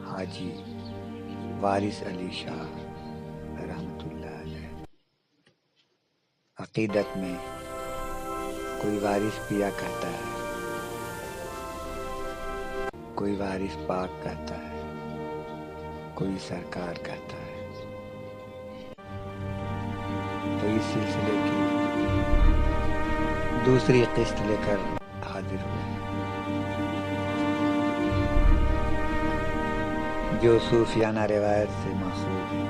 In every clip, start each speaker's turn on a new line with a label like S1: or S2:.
S1: حاجی وارث علی شاہ رحمۃ اللہ علیہ۔ عقیدت میں کوئی وارث پیا کہتا ہے، کوئی وارث پاک کہتا ہے، کوئی سرکار کہتا ہے۔ تو اس سلسلے کی دوسری قسط لے کر حاضر ہوئے جو صوفیانہ روایت سے ماخوذ ہے۔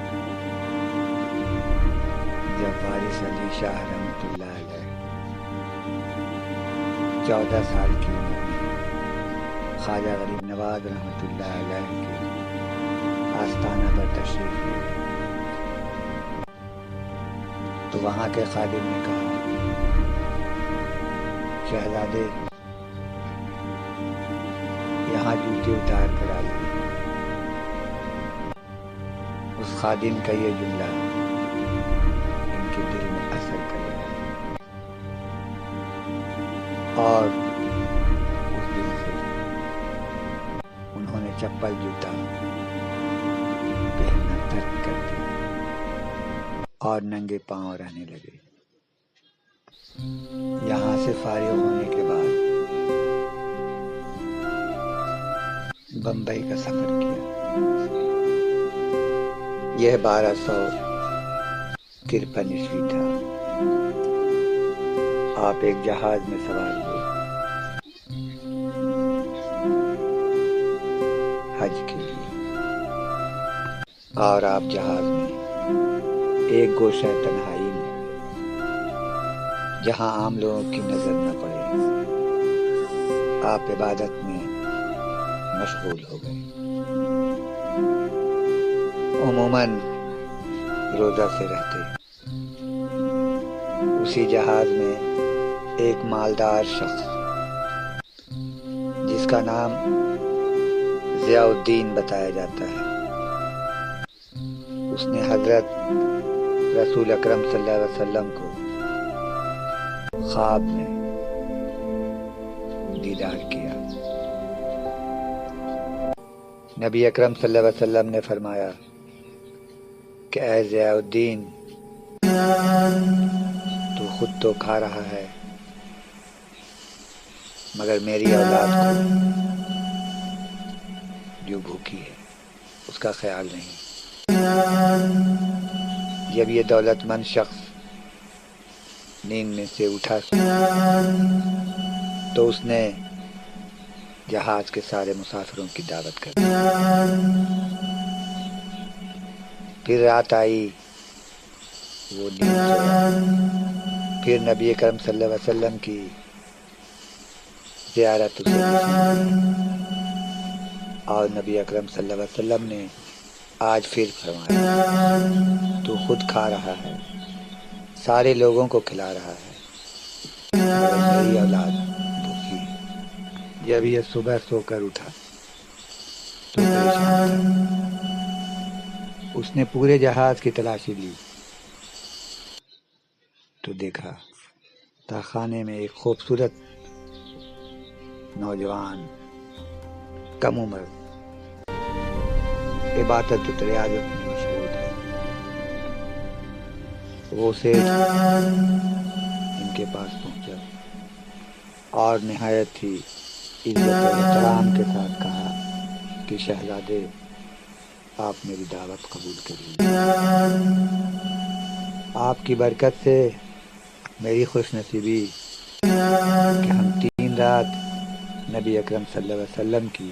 S1: جب وارث علی شاہ رحمۃ اللہ علیہ 14 سال کی عمر میں خواجہ غریب نواز رحمۃ اللہ علیہ کے آستانہ پر تشریف لے تو وہاں کے خادم نے کہا، شہزادے یہاں جوتے اتار کر آئیے۔ اس خادم کا یہ جملہ ان کے دل میں اثر کر گیا اور اس دن سے انہوں نے چپل جوتا پہننا ترک کر دیا اور ننگے پاؤں رہنے لگے۔ یہاں سے فارغ ہونے کے بعد بمبئی کا سفر کیا۔ یہ 1253 عیسوی تھا۔ آپ ایک جہاز میں سوار ہوئے حج کے لیے، اور آپ جہاز میں ایک گوشہ تنہائی میں، جہاں عام لوگوں کی نظر نہ پڑے، آپ عبادت میں مشغول ہو گئے۔ عموماً روزہ سے رہتے۔ اسی جہاز میں ایک مالدار شخص جس کا نام ضیاء الدین بتایا جاتا ہے، اس نے حضرت رسول اکرم صلی اللہ علیہ وسلم کو خواب میں دیدار کیا۔ نبی اکرم صلی اللہ علیہ وسلم نے فرمایا کہ اے ضیاء الدین، تو خود تو کھا رہا ہے مگر میری اولاد کو جو بھوکی ہے اس کا خیال نہیں۔ جب یہ دولت مند شخص نیند میں سے اٹھا تو اس نے جہاز کے سارے مسافروں کی دعوت کر دی۔ پھر رات آئی، وہ نیند سویا۔ پھر نبی کرم صلی اللہ علیہ وسلم کی زیارت اسے نصیب ہوئی اور نبی اکرم صلی اللہ علیہ وسلم نے آج پھر فرمایا، تو خود کھا رہا ہے، سارے لوگوں کو کھلا رہا ہے، مگر میری اولاد بھوکی ہے۔ جب یہ صبح سو کر اٹھا تو پریشان تھا۔ اس نے پورے جہاز کی تلاشی لی تو دیکھا تہخانے میں ایک خوبصورت نوجوان کم عمر عبادت و ریاضت میں مشغول ہے۔ وہ سیٹھ ان کے پاس پہنچا اور نہایت ہی عزت و احترام کے ساتھ کہا کہ شہزادے، آپ میری دعوت قبول کر لیجیے۔ آپ کی برکت سے میری خوش نصیبی کہ ہم 3 رات نبی اکرم صلی اللہ علیہ وسلم کی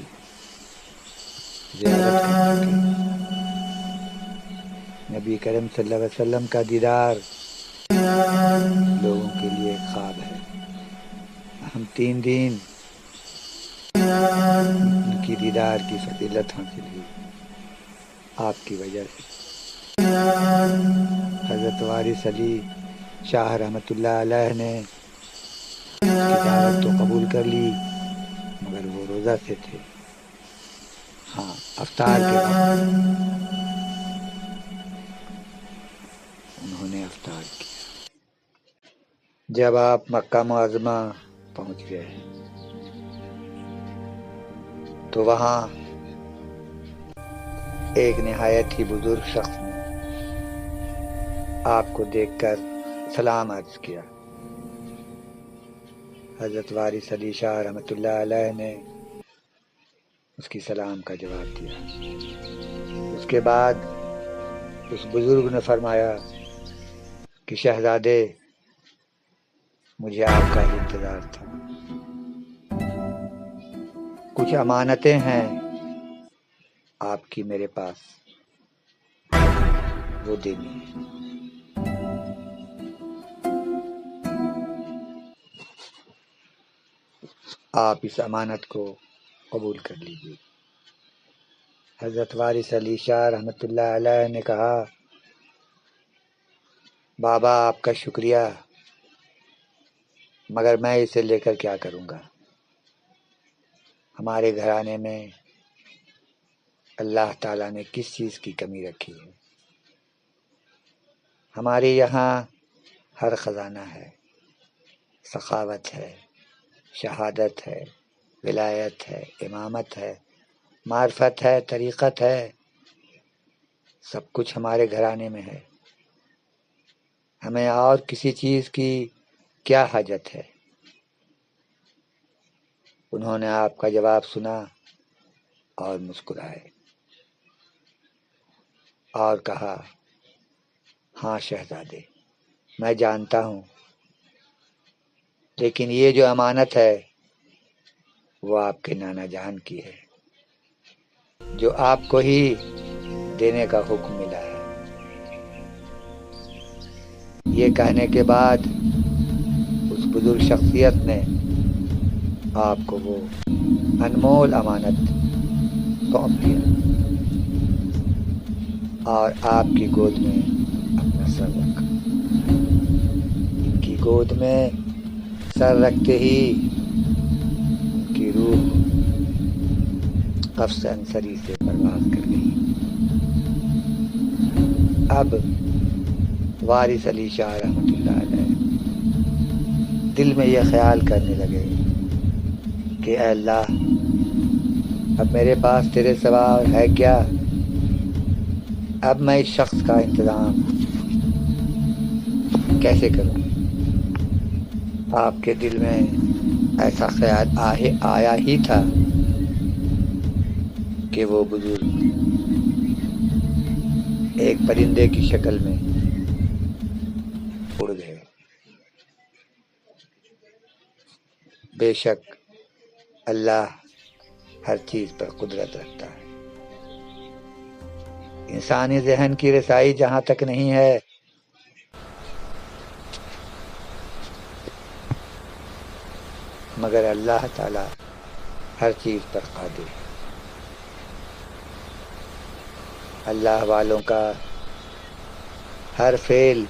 S1: زیارت کر سکے۔ نبی کرم صلی اللہ علیہ وسلم کا دیدار لوگوں کے لیے ایک خواب ہے۔ ہم 3 دن ان کی دیدار کی فضیلت حاصل ہوئی آپ کی وجہ سے۔ حضرت وارث علی شاہ رحمۃ اللہ علیہ نے اس کی دعوت تو قبول کر لی مگر وہ روزہ سے تھے۔ ہاں، افطار کے وقت انہوں نے افطار کیا۔ جب آپ مکہ معظمہ پہنچ گئے تو وہاں ایک نہایت ہی بزرگ شخص نے آپ کو دیکھ کر سلام عرض کیا۔ حضرت وارث علی شاہ رحمۃ اللہ علیہ نے اس کی سلام کا جواب دیا۔ اس کے بعد اس بزرگ نے فرمایا کہ شہزادے، مجھے آپ کا ہی انتظار تھا، کچھ امانتیں ہیں آپ کی میرے پاس، وہ دینی ہے۔ آپ اس امانت کو قبول کر لیجیے۔ حضرت وارث علی شاہ رحمۃ اللہ علیہ نے کہا، بابا آپ کا شکریہ، مگر میں اسے لے کر کیا کروں گا؟ ہمارے گھرانے میں اللہ تعالیٰ نے کس چیز کی کمی رکھی ہے؟ ہمارے یہاں ہر خزانہ ہے، سخاوت ہے، شہادت ہے، ولایت ہے، امامت ہے، معرفت ہے، طریقت ہے، سب کچھ ہمارے گھرانے میں ہے۔ ہمیں اور کسی چیز کی کیا حاجت ہے؟ انہوں نے آپ کا جواب سنا اور مسکرائے اور کہا، ہاں شہزادے، میں جانتا ہوں، لیکن یہ جو امانت ہے وہ آپ کے نانا جان کی ہے، جو آپ کو ہی دینے کا حکم ملا ہے۔ یہ کہنے کے بعد اس بزرگ شخصیت نے آپ کو وہ انمول امانت سونپ دیا اور آپ کی گود میں اپنا سر رکھا۔ ان کی گود میں سر رکھتے ہی ان کی روح قفس انصری سے پرواز کر گئی۔ اب وارث علی شاہ رحمۃ اللہ علیہ دل میں یہ خیال کرنے لگے کہ اے اللہ، اب میرے پاس تیرے سوا ہے کیا؟ اب میں اس شخص کا انتظام کیسے کروں؟ آپ کے دل میں ایسا خیال آیا ہی تھا کہ وہ بزرگ ایک پرندے کی شکل میں اڑ گئے۔ بے شک اللہ ہر چیز پر قدرت رکھتا ہے۔ انسانی ذہن کی رسائی جہاں تک نہیں ہے، مگر اللہ تعالی ہر چیز پر قادر ہے۔ اللہ والوں کا ہر فعل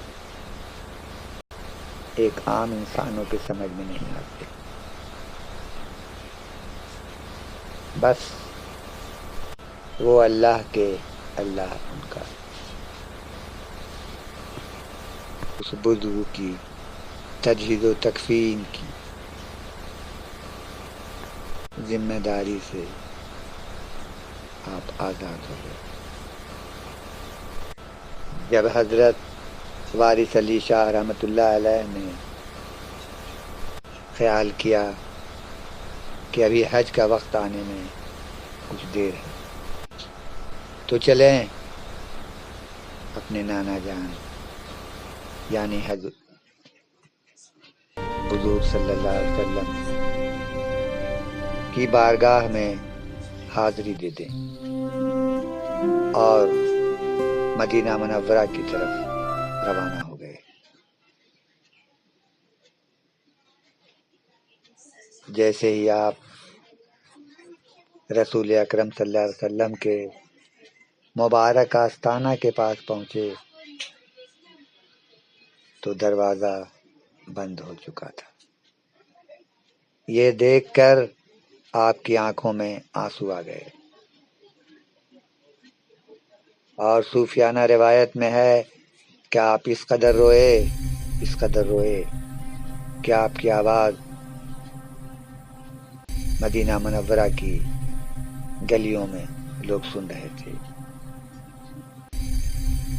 S1: ایک عام انسانوں کے سمجھ میں نہیں آتے، بس وہ اللہ کے اللہ ان کا۔ اس بزرگ کی تجہیز و تکفین کی ذمہ داری سے آپ آزاد ہو گئے۔ جب حضرت وارث علی شاہ رحمۃ اللہ علیہ نے خیال کیا کہ ابھی حج کا وقت آنے میں کچھ دیر ہے، تو چلیں اپنے نانا جان یعنی حضرت حضور صلی اللہ علیہ وسلم کی بارگاہ میں حاضری دے دیں اور مدینہ منورہ کی طرف روانہ ہو گئے۔ جیسے ہی آپ رسول اکرم صلی اللہ علیہ وسلم کے مبارک آستانہ کے پاس پہنچے تو دروازہ بند ہو چکا تھا۔ یہ دیکھ کر آپ کی آنکھوں میں آنسو آ گئے، اور صوفیانہ روایت میں ہے کہ آپ اس قدر روئے کہ آپ کی آواز مدینہ منورہ کی گلیوں میں لوگ سن رہے تھے۔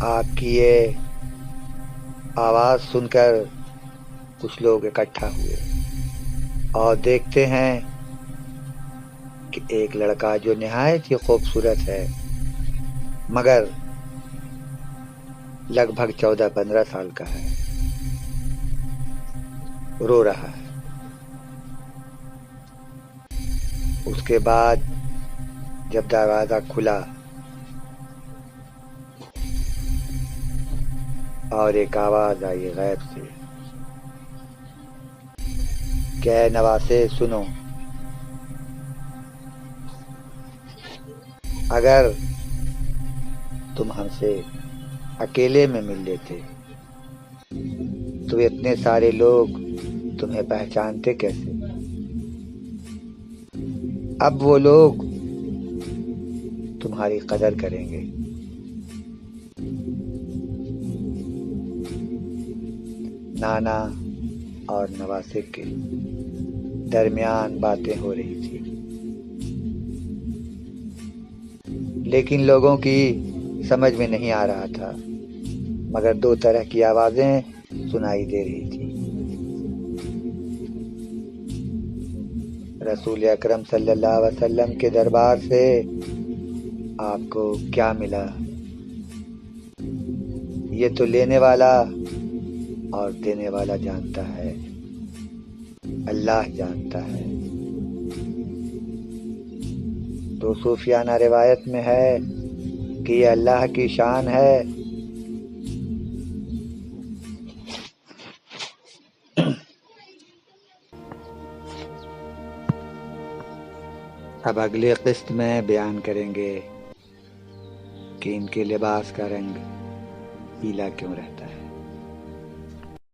S1: آپ کی یہ آواز سن کر کچھ لوگ اکٹھا ہوئے اور دیکھتے ہیں کہ ایک لڑکا جو نہایت ہی خوبصورت ہے مگر لگ بھگ 14-15 سال کا ہے، رو رہا ہے۔ اس کے بعد جب دروازہ کھلا اور ایک آواز آئی غیب سے کہ اے نواسے سنو، اگر تم ہم سے اکیلے میں مل لیتے تو اتنے سارے لوگ تمہیں پہچانتے کیسے؟ اب وہ لوگ تمہاری قدر کریں گے۔ نانا اور نواسے کے درمیان باتیں ہو رہی تھی، لیکن لوگوں کی سمجھ میں نہیں آ رہا تھا، مگر 2 طرح کی آوازیں سنائی دے رہی تھی۔ رسول اکرم صلی اللہ علیہ وسلم کے دربار سے آپ کو کیا ملا؟ یہ تو لینے والا اور دینے والا جانتا ہے، اللہ جانتا ہے۔ تو صوفیانہ روایت میں ہے کہ یہ اللہ کی شان ہے اب اگلے قسط میں بیان کریں گے کہ ان کے لباس کا رنگ پیلا کیوں رہتا ہے۔